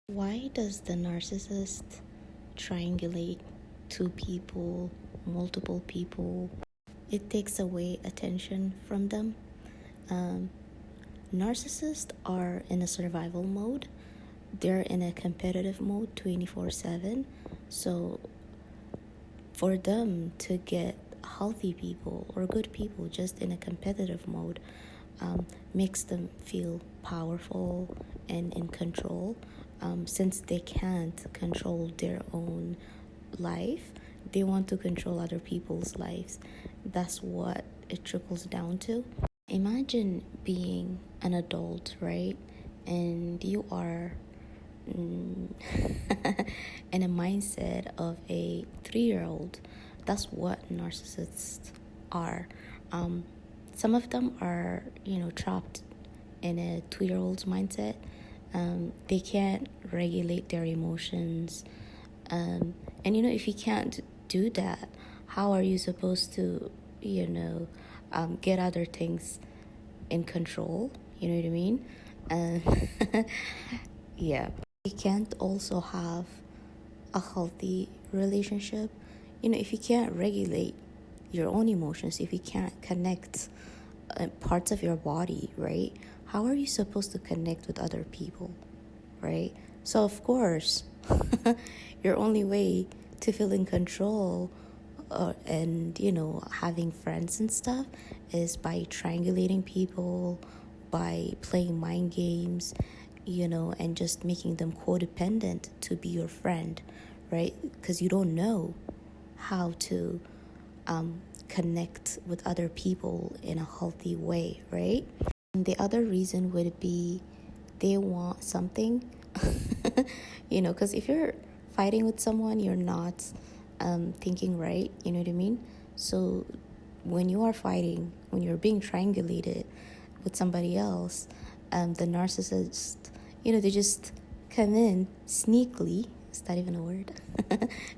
Why does the narcissist triangulate two people, multiple people? It takes away attention from them. Um, Narcissists are in a survival mode. They're in a competitive mode 24/7. So for them to get healthy people or good people just in a competitive mode makes them feel powerful and in control. Since they can't control their own life, they want to control other people's lives. That's what it trickles down to. Imagine being an adult, right? And you are in a mindset of a 3-year-old. That's what narcissists are. Some of them are, trapped in a 2-year-old's mindset. They can't regulate their emotions. And if you can't do that, how are you supposed to, get other things in control? You know what I mean? Yeah. You can't also have a healthy relationship. If you can't regulate your own emotions, if you can't connect parts of your body, right? How are you supposed to connect with other people, right? So, of course, your only way to feel in control and, having friends and stuff is by triangulating people, by playing mind games, and just making them codependent to be your friend, right? Because you don't know how to connect with other people in a healthy way, right? And the other reason would be they want something, because if you're fighting with someone, you're not thinking right, you know what I mean? So when you are fighting, when you're being triangulated with somebody else, the narcissist, they just come in sneakily, is that even a word?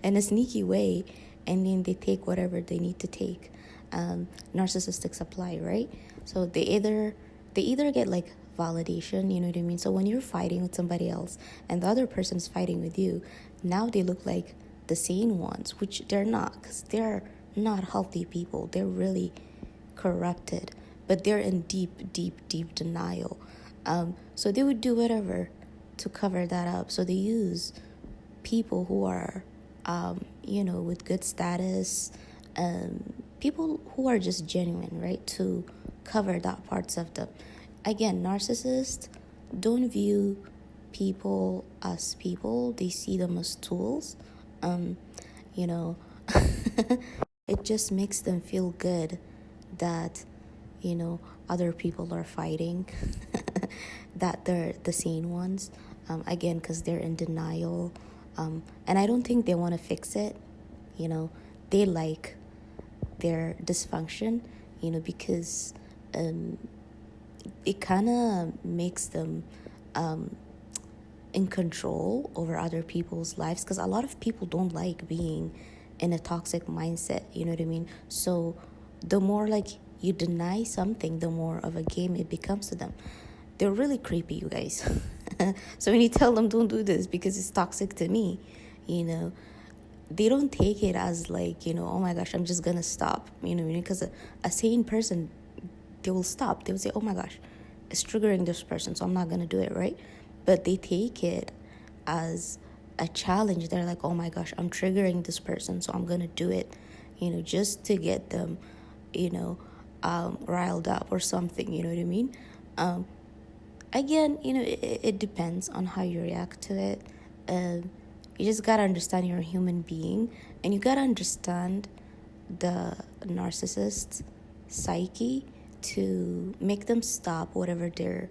In a sneaky way, and then they take whatever they need to take. Narcissistic supply, right? So they either get like validation, you know what I mean? So when you're fighting with somebody else and the other person's fighting with you, now they look like the sane ones, which they're not, because they're not healthy people. They're really corrupted, but they're in deep denial. So they would do whatever to cover that up. So they use people who are, with good status, people who are just genuine, right, to cover that parts of them. Again, narcissists don't view people as people. They see them as tools. You know, it just makes them feel good that, other people are fighting, that they're the sane ones. Again, because they're in denial. And I don't think they want to fix it. They like their dysfunction, because it kind of makes them in control over other people's lives, because a lot of people don't like being in a toxic mindset, you know what I mean? So the more like you deny something, the more of a game it becomes to them. They're really creepy, you guys. So when you tell them don't do this because it's toxic to me, they don't take it as like, oh my gosh, I'm just gonna stop, because a sane person, they will stop. They will say, oh my gosh, it's triggering this person, so I'm not gonna do it, right? But they take it as a challenge. They're like, oh my gosh, I'm triggering this person, so I'm gonna do it, just to get them, riled up or something, you know what I mean? Again, it depends on how you react to it. You just gotta understand you're a human being, and you gotta understand the narcissist's psyche to make them stop whatever they're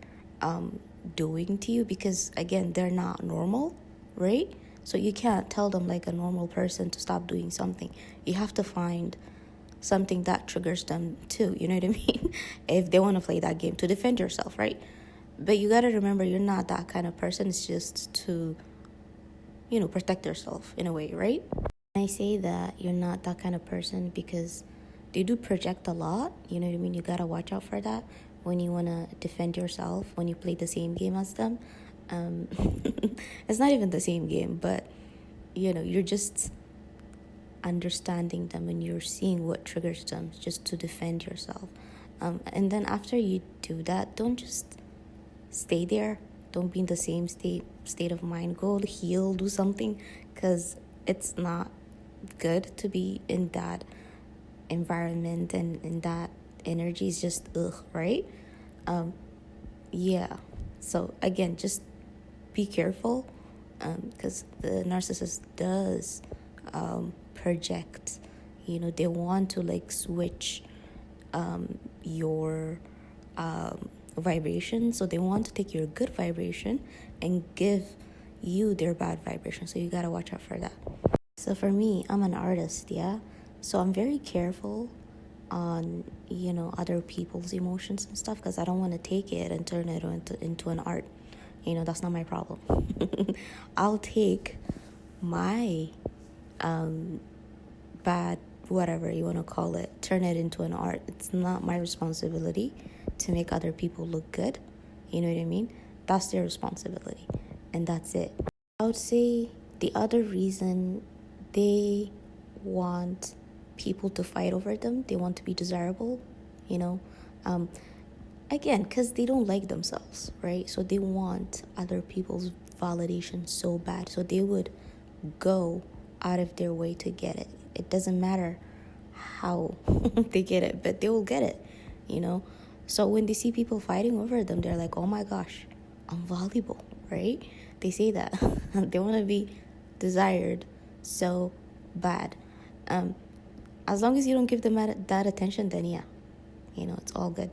doing to you, because again, they're not normal, right? So you can't tell them like a normal person to stop doing something. You have to find something that triggers them too, you know what I mean? If they want to play that game to defend yourself, right? But you got to remember, you're not that kind of person. It's just to, protect yourself in a way, right? And I say that you're not that kind of person because they do project a lot, you know what I mean? You got to watch out for that when you want to defend yourself, when you play the same game as them. It's not even the same game, but you're just understanding them and you're seeing what triggers them just to defend yourself. And then after you do that, don't just stay there. Don't be in the same state of mind. Go heal, do something, because it's not good to be in that environment and in that energy. Is just right? Yeah. So again, just be careful, because the narcissist does project. They want to like switch your vibration. So they want to take your good vibration and give you their bad vibration. So you gotta watch out for that. So for me, I'm an artist, yeah. So I'm very careful on other people's emotions and stuff, because I don't want to take it and turn it into an art. That's not my problem. I'll take my bad, whatever you want to call it, turn it into an art. It's not my responsibility to make other people look good. You know what I mean? That's their responsibility, and that's it. I would say the other reason they want people to fight over them, they want to be desirable, again, because they don't like themselves, right? So they want other people's validation so bad, so they would go out of their way to get it. It doesn't matter how they get it, but they will get it. So when they see people fighting over them, they're like, oh my gosh, I'm valuable, right? They say that. They want to be desired so bad. As long as you don't give them that attention, then yeah, it's all good.